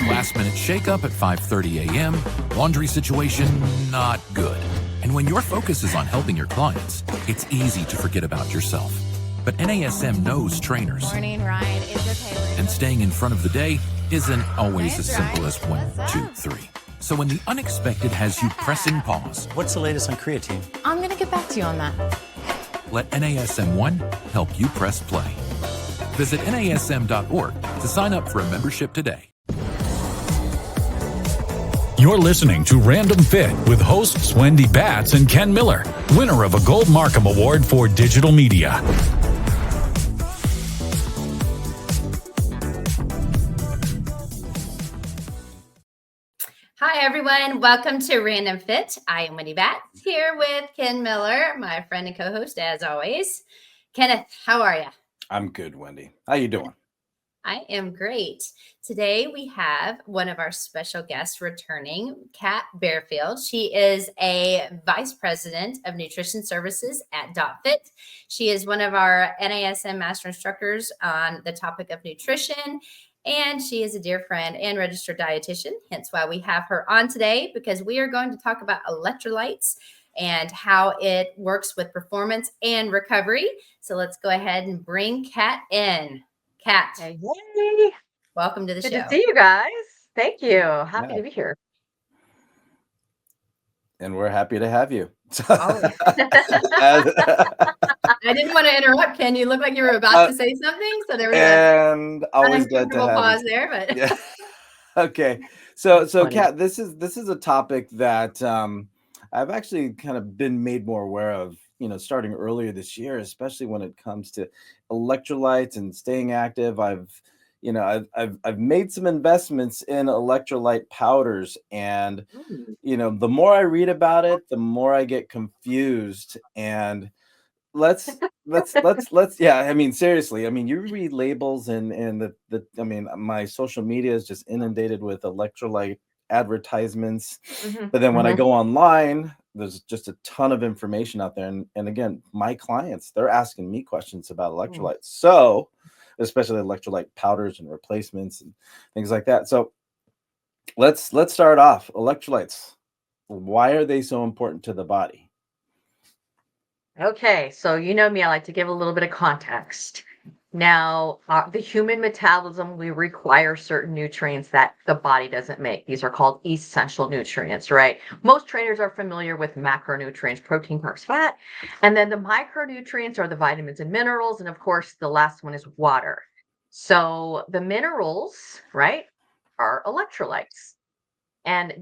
Last minute shakeup at 5:30 a.m. Laundry situation, not good. And when your focus is on helping your clients, it's easy to forget about yourself. But NASM knows trainers. Morning ride is okay. And staying in front of the day isn't always as simple as 1, 2, 3. So when the unexpected has you pressing pause, What's the latest on creatine? I'm going to get back to you on that. let NASM1 help you press play. Visit NASM.org to sign up for a membership today. You're listening to Random Fit with hosts Wendy Batts and Ken Miller, winner of a Gold Markham Award for Digital Media. Hi, everyone. Welcome to Random Fit. I am Wendy Batts here with Ken Miller, my friend and co-host, as always. Kenneth, how are you? I'm good, Wendy. How you doing? I am great. Today we have one of our special guests returning, Kat Barefield. She is a Vice President of Nutrition Services at DotFit. She is one of our NASM Master Instructors on the topic of nutrition, and she is a dear friend and registered dietitian, hence why we have her on today, because we are going to talk about electrolytes and how it works with performance and recovery. So let's go ahead and bring Kat in. Kat, Hey, welcome to the good show. to see you guys. Thank you. Happy to be here. And we're happy to have you. Oh. I didn't want to interrupt, Ken. You look like you were about to say something, so there was and an always good to uncomfortable have pause you. there. But Yeah. Okay. So Funny. Kat, this is a topic that I've actually kind of been made more aware of, starting earlier this year, especially when it comes to electrolytes and staying active. I've made some investments in electrolyte powders, and the more I read about it, the more I get confused. And let's yeah, I mean, seriously, I mean, you read labels and my social media is just inundated with electrolyte advertisements. But then when I go online, there's just a ton of information out there, and again, my clients, they're asking me questions about electrolytes, so especially electrolyte powders and replacements and things like that. So let's start off. Electrolytes, why are they so important to the body? Okay, so you know me, I like to give a little bit of context. Now, the human metabolism, we require certain nutrients that the body doesn't make. These are called essential nutrients, right? Most trainers are familiar with macronutrients, protein, carbs, fat. And then the micronutrients are the vitamins and minerals. And of course, the last one is water. So the minerals, right, are electrolytes. And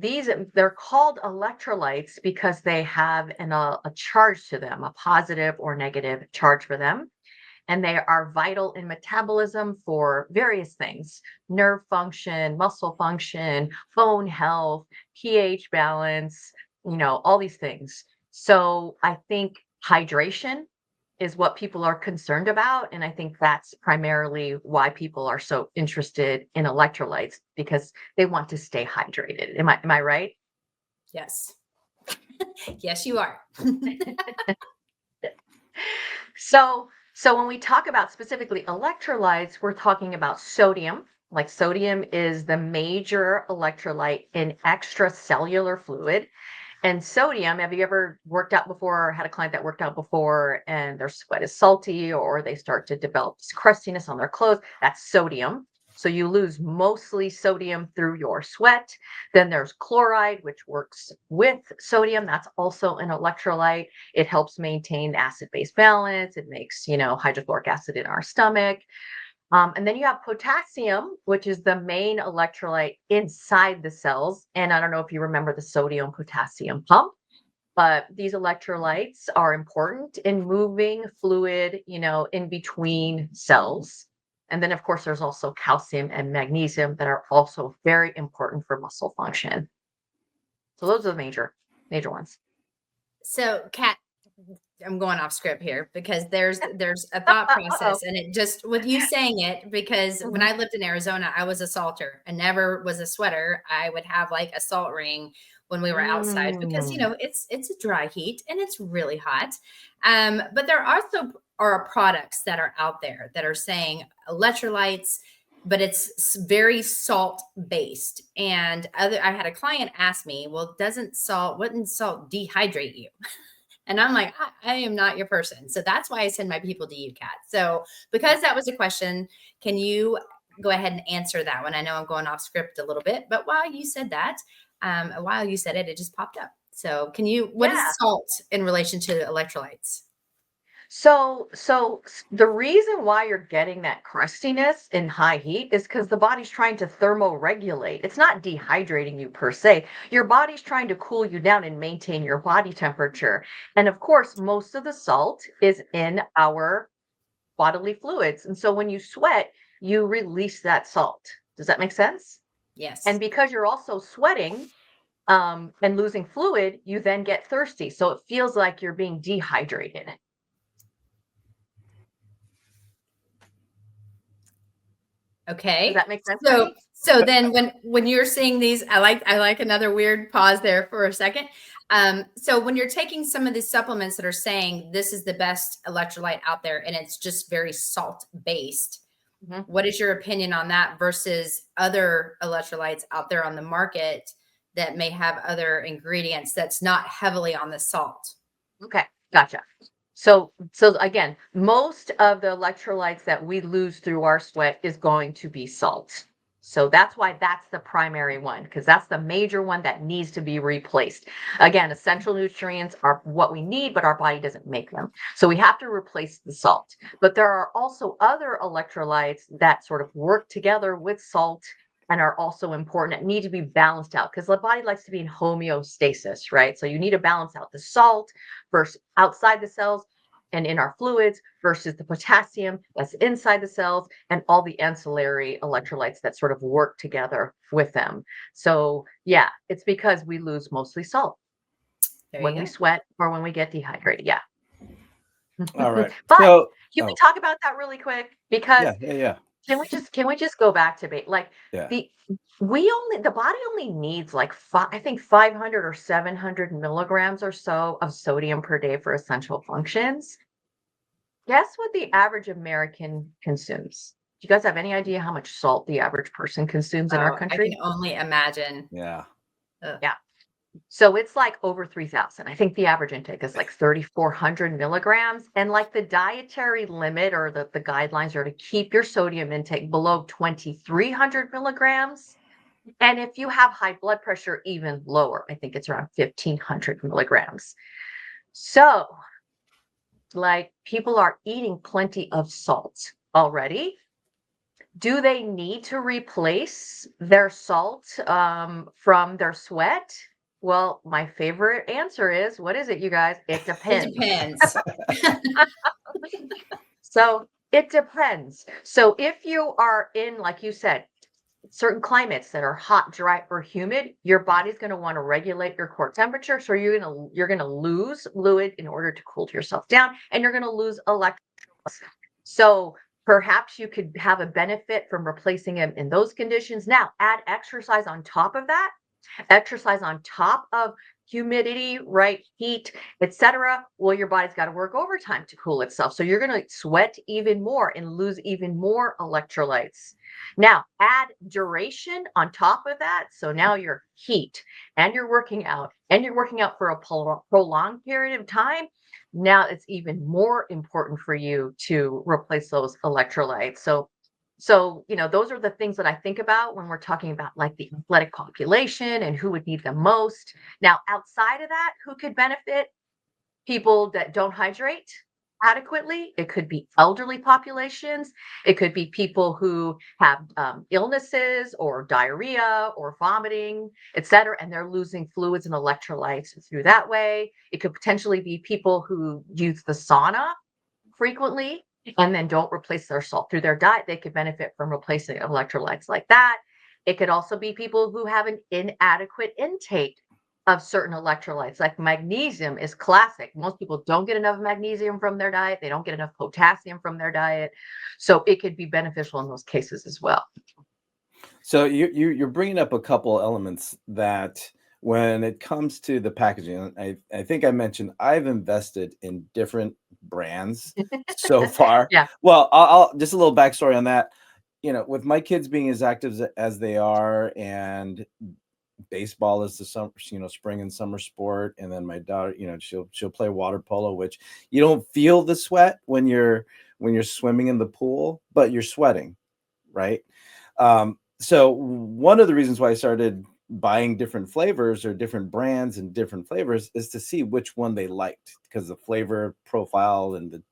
they're called electrolytes because they have a charge to them, a positive or negative charge for them. And they are vital in metabolism for various things: nerve function, muscle function, bone health, pH balance, all these things. So I think hydration is what people are concerned about. And I think that's primarily why people are so interested in electrolytes, because they want to stay hydrated. Am I right? yes. Yes, you are. So when we talk about specifically electrolytes, we're talking about sodium. Like, sodium is the major electrolyte in extracellular fluid. And sodium, have you ever worked out before or had a client that worked out before and their sweat is salty, or they start to develop this crustiness on their clothes? That's sodium. So you lose mostly sodium through your sweat. Then there's chloride, which works with sodium. That's also an electrolyte. It helps maintain acid-base balance. It makes, hydrochloric acid in our stomach. And then you have potassium, which is the main electrolyte inside the cells. And I don't know if you remember the sodium potassium pump, but these electrolytes are important in moving fluid, in between cells. And then, of course, there's also calcium and magnesium that are also very important for muscle function. So those are the major ones. So, Kat, I'm going off script here because there's a thought process, and it just, with you saying it, because when I lived in Arizona, I was a salter and never was a sweater. I would have like a salt ring when we were outside because, it's a dry heat and it's really hot. But there also are products that are out there that are saying electrolytes but it's very salt based. And I had a client ask me, well, wouldn't salt dehydrate you? And I'm like, I am not your person. So that's why I send my people to you, Kat. So because that was a question, can you go ahead and answer that one? I know I'm going off script a little bit, but while you said it, it just popped up. So what is salt in relation to electrolytes? So the reason why you're getting that crustiness in high heat is because the body's trying to thermoregulate. It's not dehydrating you per se. Your body's trying to cool you down and maintain your body temperature. And of course, most of the salt is in our bodily fluids. And so when you sweat, you release that salt. Does that make sense? Yes. And because you're also sweating and losing fluid, you then get thirsty. So it feels like you're being dehydrated. Okay. Does that make sense? So then when you're seeing these, I like another weird pause there for a second. So when you're taking some of these supplements that are saying this is the best electrolyte out there and it's just very salt based, what is your opinion on that versus other electrolytes out there on the market that may have other ingredients that's not heavily on the salt? Okay, gotcha. So again, most of the electrolytes that we lose through our sweat is going to be salt. So that's why that's the primary one, because that's the major one that needs to be replaced. Again, essential nutrients are what we need, but our body doesn't make them. So we have to replace the salt. But there are also other electrolytes that sort of work together with salt and are also important and need to be balanced out because the body likes to be in homeostasis, right? So you need to balance out the salt versus outside the cells and in our fluids versus the potassium that's inside the cells and all the ancillary electrolytes that sort of work together with them. So yeah, it's because we lose mostly salt when we sweat or when we get dehydrated. Yeah. All right. But So, can we talk about that really quick? Because yeah. Can we just go back to the body only needs like 500 or 700 milligrams or so of sodium per day for essential functions. Guess what the average American consumes? Do you guys have any idea how much salt the average person consumes in our country? I can only imagine. Yeah. Yeah. So it's like over 3,000. I think the average intake is like 3,400 milligrams. And like the dietary limit or the guidelines are to keep your sodium intake below 2,300 milligrams. And if you have high blood pressure, even lower. I think it's around 1,500 milligrams. So like people are eating plenty of salt already. Do they need to replace their salt from their sweat? Well, my favorite answer is, what is it, you guys? It depends. It depends. So it depends. So if you are in, like you said, certain climates that are hot, dry, or humid, your body's going to want to regulate your core temperature. So you're going to lose fluid in order to cool yourself down, and you're going to lose electrolytes. So perhaps you could have a benefit from replacing them in those conditions. Now, add exercise on top of that. Exercise on top of humidity, right? Heat, etc. Well, your body's got to work overtime to cool itself. So you're going to sweat even more and lose even more electrolytes. Now, add duration on top of that. So now you're heat and you're working out for a prolonged period of time. Now it's even more important for you to replace those electrolytes. So, those are the things that I think about when we're talking about like the athletic population and who would need them most. Now, outside of that, who could benefit? People that don't hydrate adequately. It could be elderly populations. It could be people who have illnesses or diarrhea or vomiting, etc., and they're losing fluids and electrolytes through that way. It could potentially be people who use the sauna frequently and then don't replace their salt through their diet. They could benefit from replacing electrolytes like that. It could also be people who have an inadequate intake of certain electrolytes, like magnesium is classic. Most people don't get enough magnesium from their diet. They don't get enough potassium from their diet. So it could be beneficial in those cases as well. So you're bringing up a couple elements that when it comes to the packaging, I think I mentioned I've invested in different brands so far. Yeah. Well, I'll just a little backstory on that. with my kids being as active as they are, and baseball is the summer, spring and summer sport, and then my daughter, she'll play water polo, which you don't feel the sweat when you're swimming in the pool, but you're sweating, right? So one of the reasons why I started buying different flavors or different brands and different flavors is to see which one they liked, because the flavor profile and the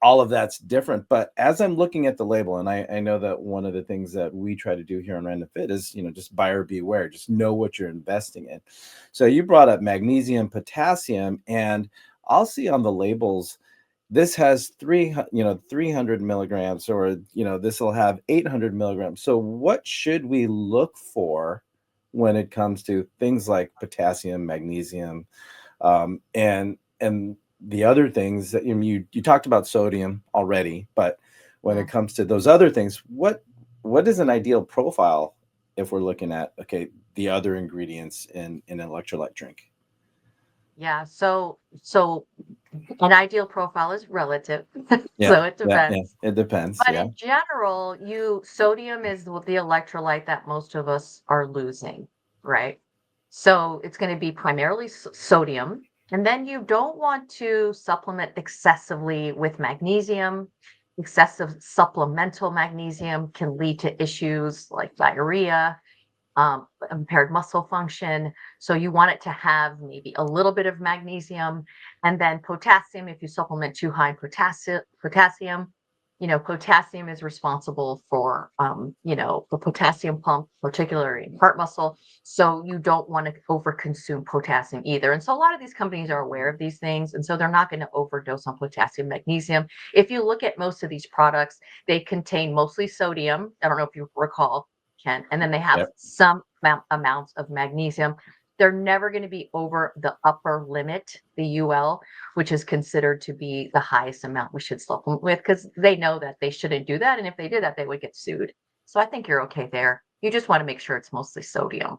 all of that's different. But as I'm looking at the label, and I know that one of the things that we try to do here on Random Fit is, just buyer beware, just know what you're investing in. So you brought up magnesium, potassium, and I'll see on the labels, this has 300 milligrams, or, this will have 800 milligrams. So what should we look for when it comes to things like potassium, magnesium, and the other things that you talked about sodium already, but when it comes to those other things, what is an ideal profile if we're looking at, the other ingredients in an electrolyte drink? Yeah. So an ideal profile is relative. Yeah, So it yeah, depends. it depends. But Yeah, in general, sodium is the electrolyte that most of us are losing, right? So it's going to be primarily sodium. And then you don't want to supplement excessively with magnesium. Excessive supplemental magnesium can lead to issues like diarrhea, impaired muscle function. So you want it to have maybe a little bit of magnesium, and then potassium. If you supplement too high in potassium, potassium is responsible for, the potassium pump, particularly in heart muscle. So you don't want to overconsume potassium either. And so a lot of these companies are aware of these things, and so they're not going to overdose on potassium, magnesium. If you look at most of these products, they contain mostly sodium. I don't know if you recall, Ken, and then they have some amounts of magnesium. They're never going to be over the upper limit, the UL, which is considered to be the highest amount we should supplement with, because they know that they shouldn't do that. And if they did that, they would get sued. So I think you're okay there. You just want to make sure it's mostly sodium.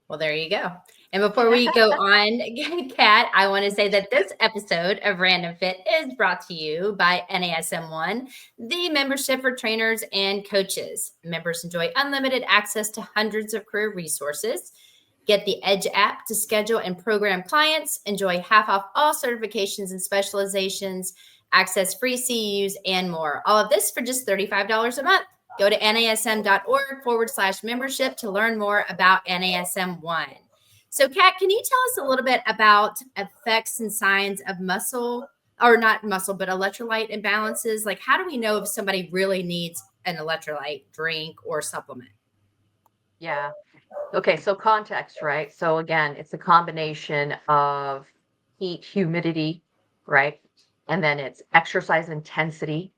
Well, there you go. And before we go on, Kat, I want to say that this episode of Random Fit is brought to you by NASM1, the membership for trainers and coaches. Members enjoy unlimited access to hundreds of career resources. Get the Edge app to schedule and program clients. Enjoy half off all certifications and specializations, access free CEUs, and more. All of this for just $35 a month. Go to nasm.org/membership to learn more about NASM1. So, Kat, can you tell us a little bit about effects and signs of muscle, or not muscle, but electrolyte imbalances? Like, how do we know if somebody really needs an electrolyte drink or supplement? Yeah. Okay. So context, right? So again, it's a combination of heat, humidity, right? And then it's exercise intensity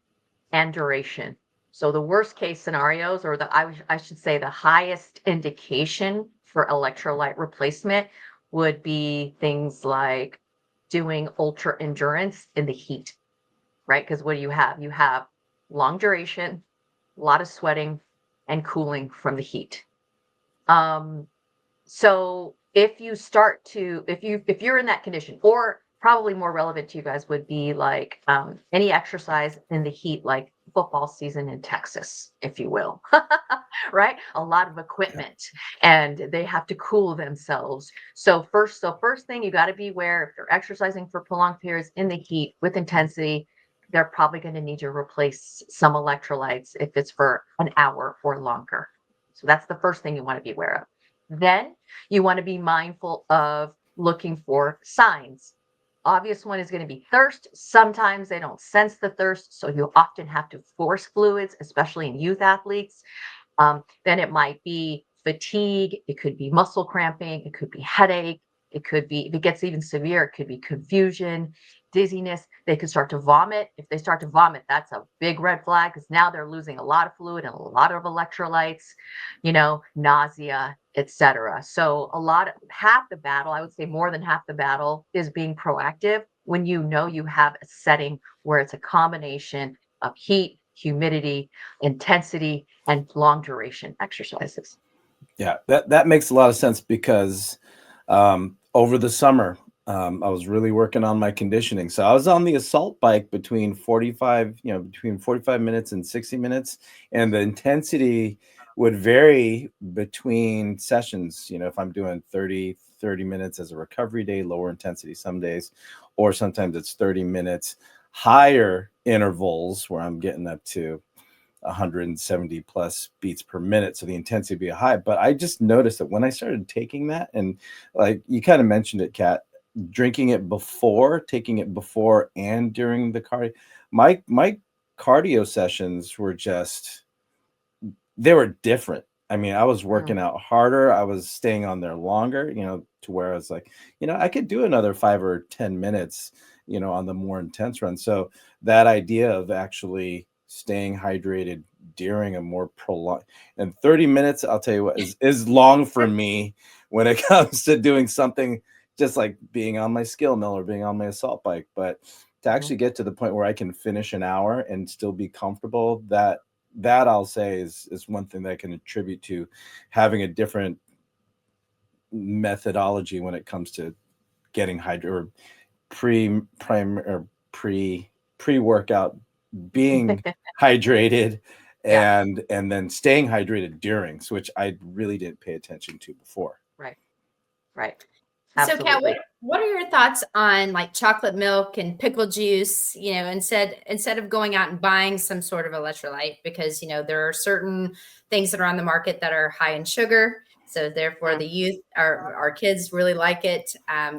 and duration. So the worst case scenarios, or I should say the highest indication for electrolyte replacement, would be things like doing ultra endurance in the heat, right? Because what do you have? You have long duration, a lot of sweating, and cooling from the heat. So if you're in that condition, or probably more relevant to you guys would be like any exercise in the heat, like football season in Texas, if you will, right? A lot of equipment, and they have to cool themselves. So first thing, you got to be aware, if they're exercising for prolonged periods in the heat with intensity, they're probably going to need to replace some electrolytes if it's for an hour or longer. So that's the first thing you want to be aware of. Then you want to be mindful of looking for signs. Obvious one is going to be thirst. Sometimes they don't sense the thirst, so you often have to force fluids, especially in youth athletes. Then it might be fatigue. It could be muscle cramping. It could be headache. It could be, if it gets even severe, it could be confusion, dizziness. They could start to vomit. If they start to vomit, that's a big red flag, because now they're losing a lot of fluid and a lot of electrolytes, nausea, etc. So half the battle, I would say more than half the battle, is being proactive when you know you have a setting where it's a combination of heat, humidity, intensity, and long duration exercises. Yeah, that makes a lot of sense, because over the summer, I was really working on my conditioning. So I was on the assault bike between 45 minutes and 60 minutes. And the intensity would vary between sessions. If I'm doing 30 minutes as a recovery day, lower intensity some days, or sometimes it's 30 minutes, higher intervals where I'm getting up to 170 plus beats per minute. So the intensity would be high. But I just noticed that when I started taking that, and like you kind of mentioned it, Kat, taking it before and during the cardio, my cardio sessions were just, they were different. I mean, I was working out harder. I was staying on there longer, to where I was like, I could do another 5 or 10 minutes, on the more intense run. So that idea of actually staying hydrated during a more prolonged, and 30 minutes, I'll tell you what, is long for me when it comes to doing something just like being on my skill mill or being on my assault bike. But to actually get to the point where I can finish an hour and still be comfortable, that I'll say is one thing that I can attribute to having a different methodology when it comes to getting or pre-workout, being hydrated, Yeah. and then staying hydrated during, which I really didn't pay attention to before. Right. Right. So, Kat, Absolutely. what are your thoughts on like chocolate milk and pickle juice? Instead of going out and buying some sort of electrolyte, because there are certain things that are on the market that are high in sugar. So therefore, the youth, our kids really like it,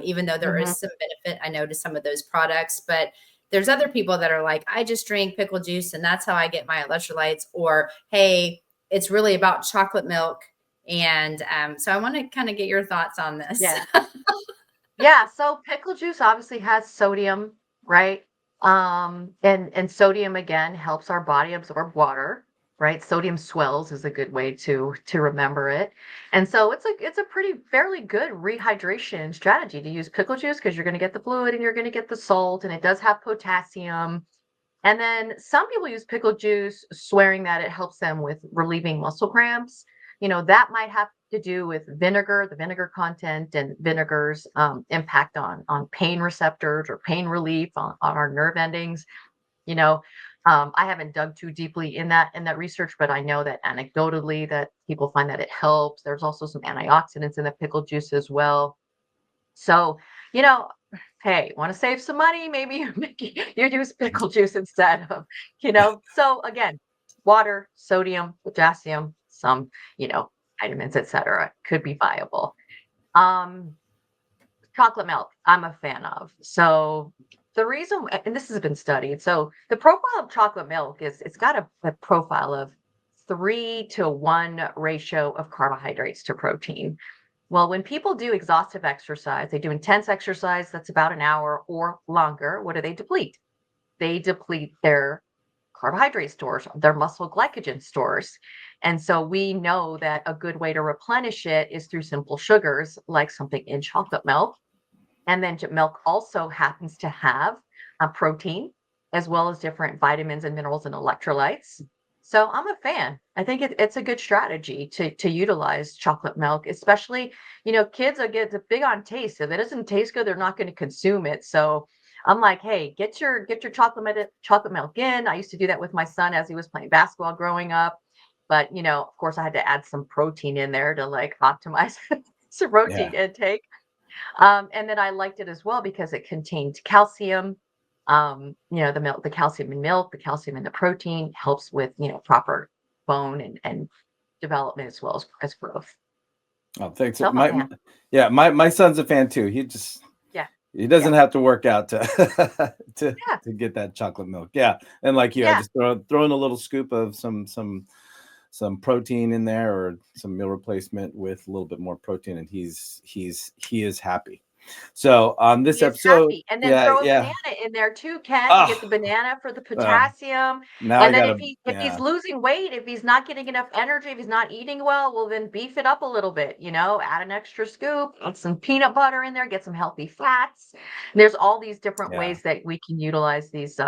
even though there is some benefit, I know, to some of those products. But there's other people that are like, I just drink pickle juice and that's how I get my electrolytes. Or, hey, it's really about chocolate milk. And so I want to kind of get your thoughts on this. Yeah. Yeah. So pickle juice obviously has sodium, right? And sodium again helps our body absorb water, right? Sodium swells is a good way to remember it. And so it's a pretty fairly good rehydration strategy to use pickle juice, because you're going to get the fluid and you're going to get the salt, and it does have potassium. And then some people use pickle juice swearing that it helps them with relieving muscle cramps. That might have to do with vinegar, the vinegar content, and vinegar's impact on pain receptors or pain relief on our nerve endings. I haven't dug too deeply in that research, but I know that anecdotally that people find that it helps. There's also some antioxidants in the pickle juice as well. So, hey, want to save some money? Maybe you use pickle juice instead of, So again, water, sodium, potassium, some, vitamins, etc., could be viable. Chocolate milk, I'm a fan of. So the reason, and this has been studied, so the profile of chocolate milk is it's got a profile of 3-to-1 ratio of carbohydrates to protein. Well, when people do exhaustive exercise, they do intense exercise that's about an hour or longer. What do they deplete? They deplete their carbohydrate stores, their muscle glycogen stores. And so we know that a good way to replenish it is through simple sugars, like something in chocolate milk. And then milk also happens to have a protein, as well as different vitamins and minerals and electrolytes. So I'm a fan. I think it's a good strategy to utilize chocolate milk, especially, kids get big on taste. If it doesn't taste good, they're not going to consume it. So I'm like, hey, get your chocolate milk in. I used to do that with my son as he was playing basketball growing up. But, of course, I had to add some protein in there to like optimize some protein intake. And then I liked it as well because it contained calcium. The milk, the calcium in milk, the calcium in the protein helps with, proper bone and development as well as growth. Oh, thanks. So My son's a fan too. He doesn't have to work out to to get that chocolate milk. Yeah. And like you, I just throw in a little scoop of some protein in there, or some meal replacement with a little bit more protein, and he is happy. So on this episode, and then throw a banana in there too, Ken. You get the banana for the potassium. And then if he's losing weight, if he's not getting enough energy, if he's not eating well, then beef it up a little bit. Add an extra scoop, add some peanut butter in there, get some healthy fats. And there's all these different ways that we can utilize these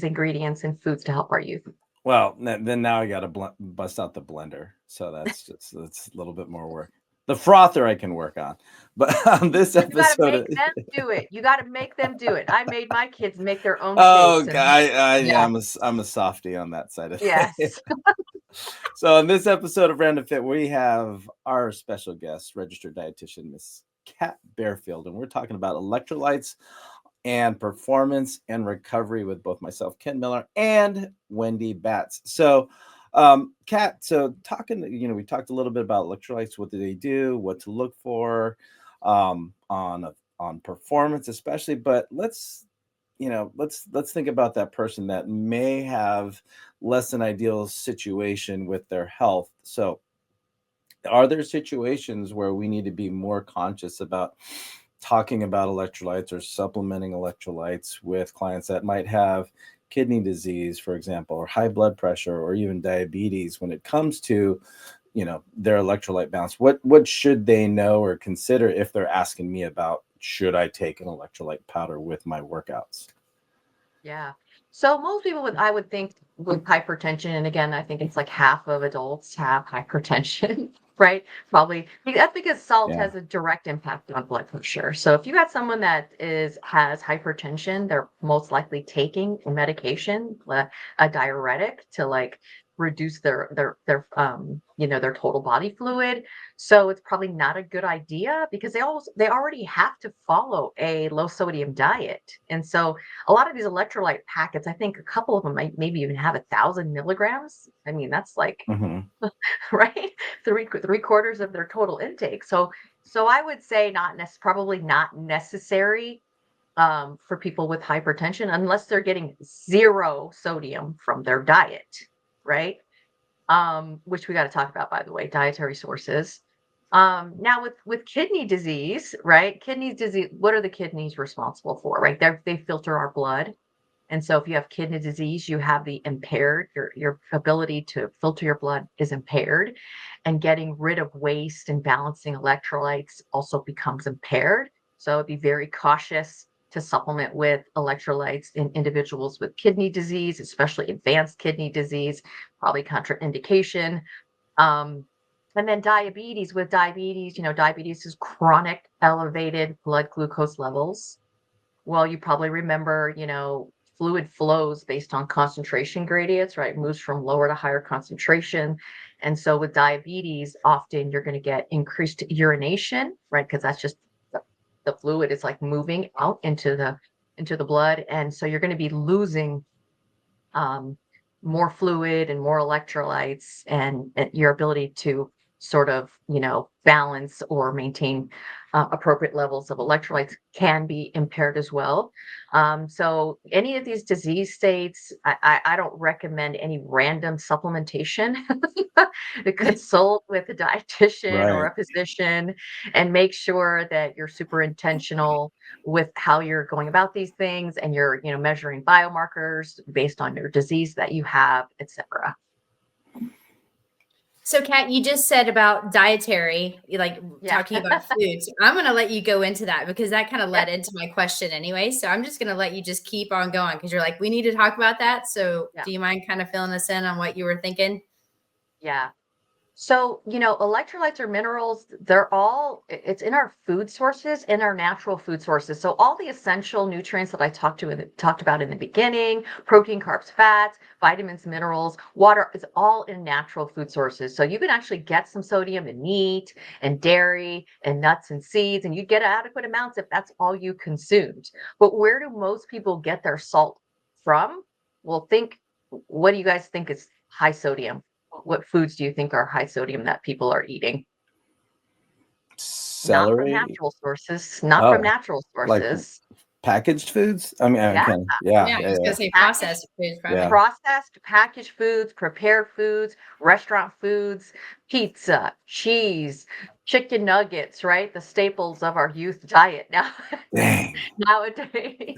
ingredients in foods to help our youth. Well, then now I got to bust out the blender, so that's a little bit more work. The frother I can work on. But on this You got to episode, make them do it. You got to make them do it. I made my kids make their own oh, shakes. And yeah, yeah, I'm a softie on that side of things. yes. So in this episode of Random Fit, we have our special guest, registered dietitian, Miss Kat Barefield, and we're talking about electrolytes and performance and recovery with both myself, Ken Miller, and Wendy Batts. So, Kat, so talking, we talked a little bit about electrolytes. What do they do? What to look for on performance, especially. But let's think about that person that may have less than ideal situation with their health. So, are there situations where we need to be more conscious about talking about electrolytes or supplementing electrolytes with clients that might have kidney disease, for example, or high blood pressure, or even diabetes when it comes to, their electrolyte balance? What should they know or consider if they're asking me about, should I take an electrolyte powder with my workouts? Yeah. So most people I would think with hypertension, and again, I think it's like half of adults have hypertension, right? Probably that's because salt Yeah. has a direct impact on blood pressure. So if you got someone that has hypertension, they're most likely taking a medication, a diuretic to like reduce their their total body fluid. So it's probably not a good idea because they already have to follow a low sodium diet. And so a lot of these electrolyte packets, I think a couple of them might maybe even have 1,000 milligrams. I mean, that's like, Mm-hmm. right, three quarters of their total intake. So I would say probably not necessary for people with hypertension unless they're getting zero sodium from their diet, right? Which we got to talk about, by the way, dietary sources. Now with kidney disease, right? Kidney disease, what are the kidneys responsible for, right? They filter our blood. And so if you have kidney disease, you have the impaired, your ability to filter your blood is impaired, and getting rid of waste and balancing electrolytes also becomes impaired. So be very cautious to supplement with electrolytes in individuals with kidney disease, especially advanced kidney disease, probably contraindication. And then diabetes, diabetes is chronic elevated blood glucose levels. Well, you probably remember, fluid flows based on concentration gradients, right? Moves from lower to higher concentration. And so with diabetes, often you're going to get increased urination, right? Because that's just the fluid is like moving out into the blood. And so you're going to be losing more fluid and more electrolytes, and your ability to sort of, balance or maintain appropriate levels of electrolytes can be impaired as well. So any of these disease states, I don't recommend any random supplementation. Consult with a dietitian or Right. a physician and make sure that you're super intentional with how you're going about these things, and you're measuring biomarkers based on your disease that you have, etc. So, Kat, you just said about dietary, talking about foods. I'm going to let you go into that because that kind of led into my question anyway. So I'm just going to let you just keep on going because you're like, we need to talk about that. So do you mind kind of filling us in on what you were thinking? Yeah. So, electrolytes or minerals, it's in our food sources, in our natural food sources. So all the essential nutrients that I talked about in the beginning, protein, carbs, fats, vitamins, minerals, water, is all in natural food sources. So you can actually get some sodium in meat and dairy and nuts and seeds, and you get adequate amounts if that's all you consumed. But where do most people get their salt from? Well, what do you guys think is high sodium? What foods do you think are high sodium that people are eating? Not from Celery. natural sources. Not from Oh, natural like sources. packaged foods. I mean, Yeah. Yeah, I was going to say processed foods, probably. Yeah. Processed, packaged foods, prepared foods, restaurant foods, pizza, cheese, chicken nuggets, right? The staples of our youth diet now Dang. nowadays.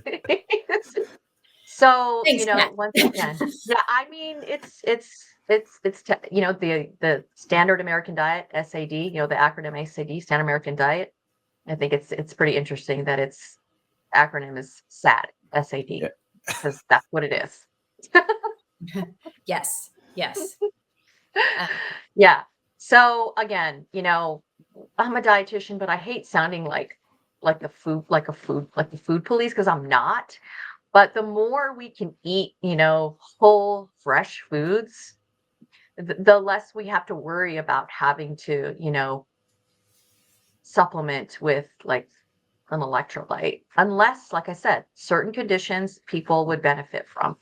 So, Thanks, Kat. once again, yeah, I mean, the standard American diet, SAD, the acronym SAD, Standard American Diet. I think it's pretty interesting that its acronym is SAD, SAD, Yeah. because that's what it is. Yes. Yeah. So again, I'm a dietitian, but I hate sounding like the food police, because I'm not. But the more we can eat, whole, fresh foods, the less we have to worry about having to, supplement with like an electrolyte, unless, like I said, certain conditions people would benefit from.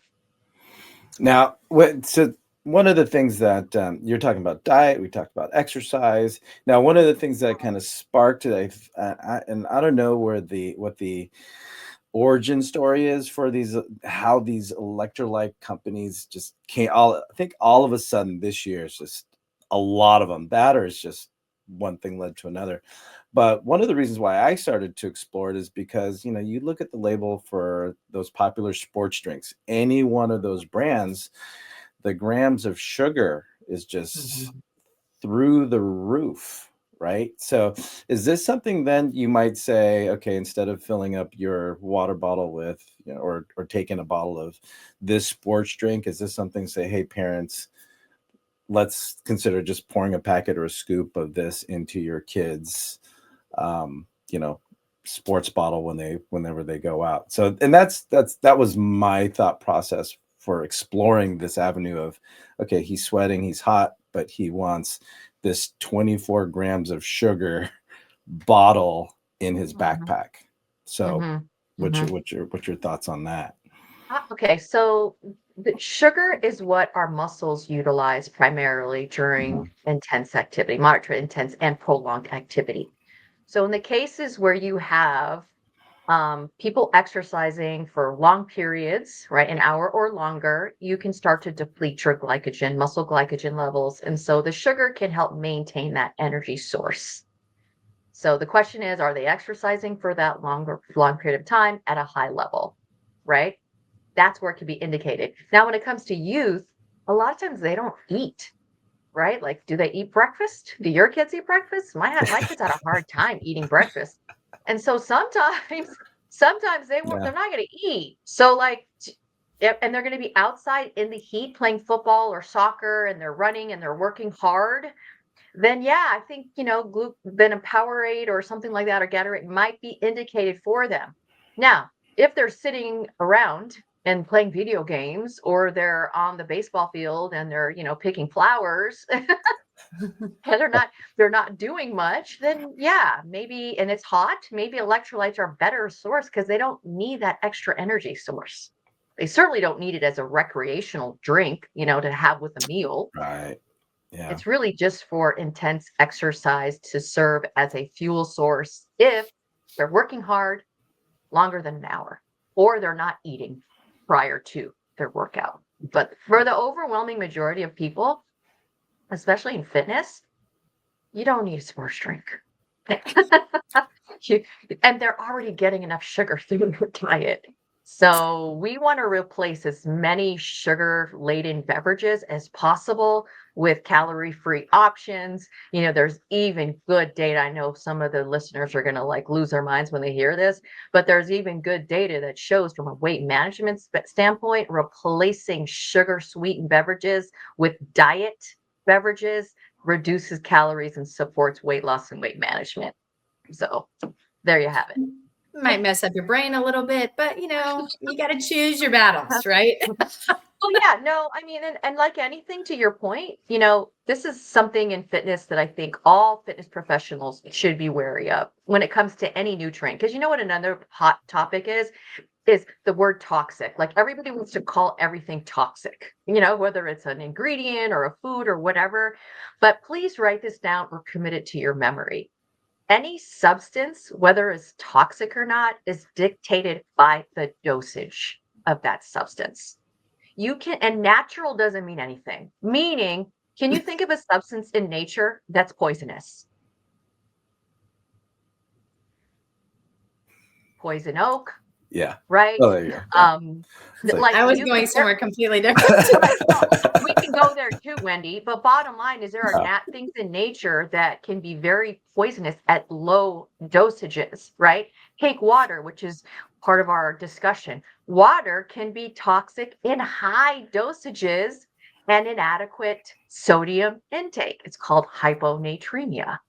Now, so one of the things that you're talking about diet, we talked about exercise. Now, one of the things that kind of sparked it, and I don't know what the origin story is for these, how these electrolyte companies just came. I think all of a sudden this year is just a lot of them. That or it's just one thing led to another. But one of the reasons why I started to explore it is because, you look at the label for those popular sports drinks, any one of those brands, the grams of sugar is just Mhm. through the roof, right? So is this something then you might say, okay, instead of filling up your water bottle with, or taking a bottle of this sports drink, is this something say, hey, parents, let's consider just pouring a packet or a scoop of this into your kids, um, you know, sports bottle whenever they go out. So, and that was my thought process for exploring this avenue of, okay, he's sweating, he's hot, but he wants this 24 grams of sugar bottle in his Mhm. backpack. So, Mhm. what's your Mhm. what's your thoughts on that? Okay, so the sugar is what our muscles utilize primarily during Mhm. intense activity, moderate to intense and prolonged activity. So in the cases where you have people exercising for long periods, right, an hour or longer, you can start to deplete your glycogen, muscle glycogen levels. And so the sugar can help maintain that energy source. So the question is, are they exercising for that long period of time at a high level, right? That's where it can be indicated. Now, when it comes to youth, a lot of times they don't eat, right? Like, do they eat breakfast? Do your kids eat breakfast? My kids had a hard time eating breakfast. And so sometimes Yeah. they're not going to eat. So like yep, and they're going to be outside in the heat playing football or soccer, and they're running and they're working hard. Then yeah, I think, then a Powerade or something like that, or Gatorade might be indicated for them. Now, if they're sitting around and playing video games, or they're on the baseball field and they're, picking flowers, and they're not doing much, then yeah, maybe, and it's hot, maybe electrolytes are a better source because they don't need that extra energy source. They certainly don't need it as a recreational drink, to have with a meal. Right. Yeah. It's really just for intense exercise to serve as a fuel source if they're working hard longer than an hour, or they're not eating prior to their workout. But for the overwhelming majority of people, especially in fitness, you don't need a sports drink. You- and they're already getting enough sugar through their diet. So we want to replace as many sugar-laden beverages as possible with calorie-free options. There's even good data. I know some of the listeners are going to like lose their minds when they hear this, but there's even good data that shows from a weight management standpoint, replacing sugar-sweetened beverages with diet beverages reduces calories and supports weight loss and weight management. So there you have it. Might mess up your brain a little bit, but you got to choose your battles, right? Well, yeah, no, I mean, and like anything, to your point, this is something in fitness that I think all fitness professionals should be wary of when it comes to any nutrient. Because you know what another hot topic is the word toxic. Like everybody wants to call everything toxic, whether it's an ingredient or a food or whatever. But please write this down or commit it to your memory. Any substance, whether it's toxic or not, is dictated by the dosage of that substance. And natural doesn't mean anything. Meaning, can you think of a substance in nature that's poisonous? Poison oak, Yeah. right? Oh, there you go. Yeah. It's like, I was You going could there somewhere completely different. right, well, we can go there too, Wendy, but bottom line is there are yeah. things in nature that can be very poisonous at low dosages, right? Take water, which is part of our discussion. Water can be toxic in high dosages and inadequate sodium intake. It's called hyponatremia.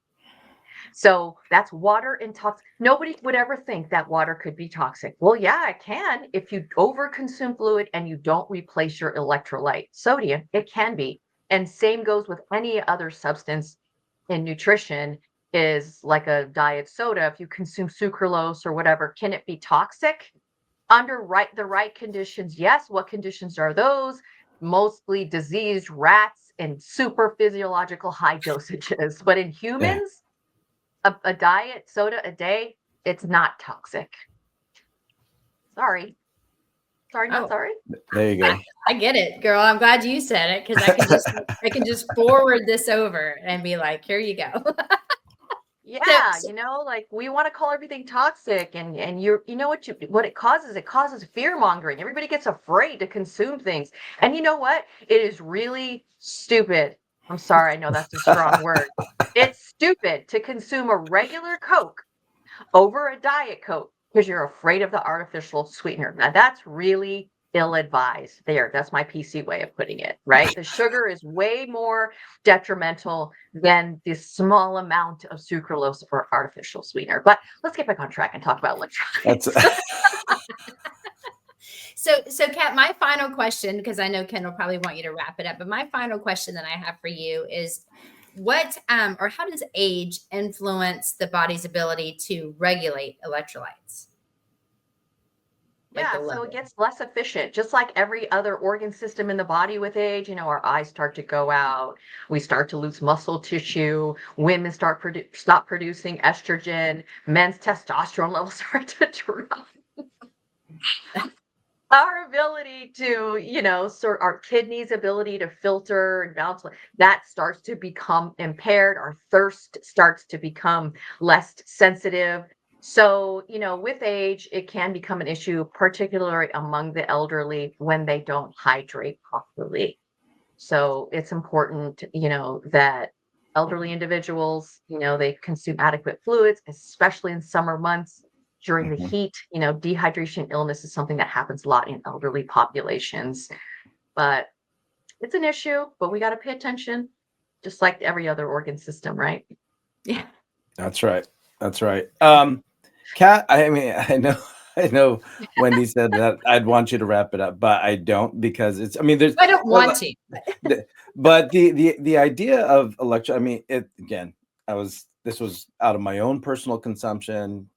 So that's water intoxic. Nobody would ever think that water could be toxic. Well, yeah, it can. If you overconsume fluid and you don't replace your electrolyte, sodium, it can be. And same goes with any other substance in nutrition, is like a diet soda. If you consume sucralose or whatever, can it be toxic? Under the right conditions, yes. What conditions are those? Mostly diseased rats in super physiological high dosages. But in humans, a diet soda a day, it's not toxic. Sorry, not Oh. sorry. There you go. I get it, girl. I'm glad you said it, because I can just forward this over and be like, here you go. Yeah, like we want to call everything toxic, and you know what it causes? It causes fear mongering. Everybody gets afraid to consume things. And you know what? It is really stupid. I'm sorry, I know that's a strong word. It's stupid to consume a regular Coke over a Diet Coke because you're afraid of the artificial sweetener. Now that's really ill-advised. That's my PC way of putting it, right? The sugar is way more detrimental than this small amount of sucralose or artificial sweetener. But let's get back on track and talk about electrolytes. So Kat, my final question, because I know Ken will probably want you to wrap it up, but my final question that I have for you is, what or how does age influence the body's ability to regulate electrolytes? Yeah, so it gets less efficient, just like every other organ system in the body with age. Our eyes start to go out, we start to lose muscle tissue, women stop producing estrogen, men's testosterone levels start to drop. Our ability to, our kidneys' ability to filter and balance, that starts to become impaired. Our thirst starts to become less sensitive. So, with age, it can become an issue, particularly among the elderly when they don't hydrate properly. So it's important, that elderly individuals, they consume adequate fluids, especially in summer months. During the heat, dehydration illness is something that happens a lot in elderly populations. But it's an issue, but we got to pay attention, just like every other organ system, right? Yeah. That's right. Kat, I mean, I know Wendy said that I'd want you to wrap it up, but I don't, because I don't want to. But the idea of this was out of my own personal consumption,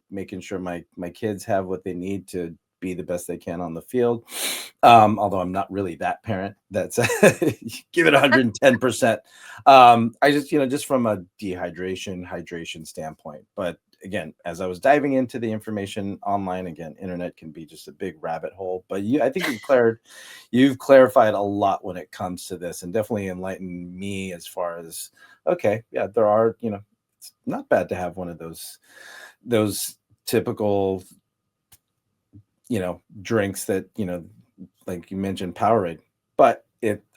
making sure my kids have what they need to be the best they can on the field. Although I'm not really that parent that's give it 110%. I just from a hydration standpoint. But again, as I was diving into the information online, again, internet can be just a big rabbit hole. But I think you've clarified a lot when it comes to this, and definitely enlightened me as far as, okay, yeah, there are, it's not bad to have one of those typical, drinks that, like you mentioned, Powerade, but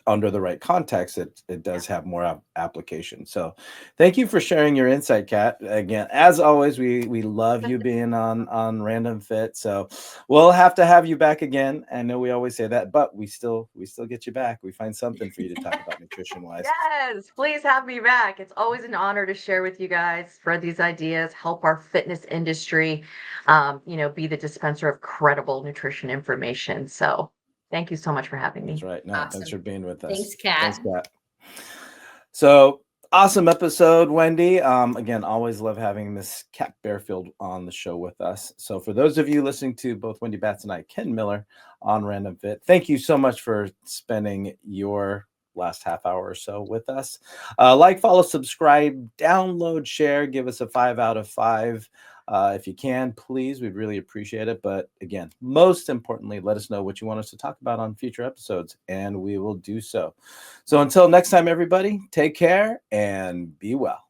under the right context, it does have more application. So thank you for sharing your insight, Kat. Again, as always, we love you being on Random Fit. So we'll have to have you back again. I know we always say that, but we still get you back. We find something for you to talk about nutrition wise. Yes, please have me back. It's always an honor to share with you guys, spread these ideas, help our fitness industry, be the dispenser of credible nutrition information. So thank you so much for having me. That's right. No, awesome. Thanks for being with us. Thanks, Kat. So awesome episode, Wendy. Again, always love having Miss Kat Barefield on the show with us. So for those of you listening to both Wendy Batts and I, Ken Miller, on Random Fit, thank you so much for spending your last half hour or so with us. Like, follow, subscribe, download, share, give us a 5 out of 5. If you can, please, we'd really appreciate it. But again, most importantly, let us know what you want us to talk about on future episodes, and we will do so. So until next time, everybody, take care and be well.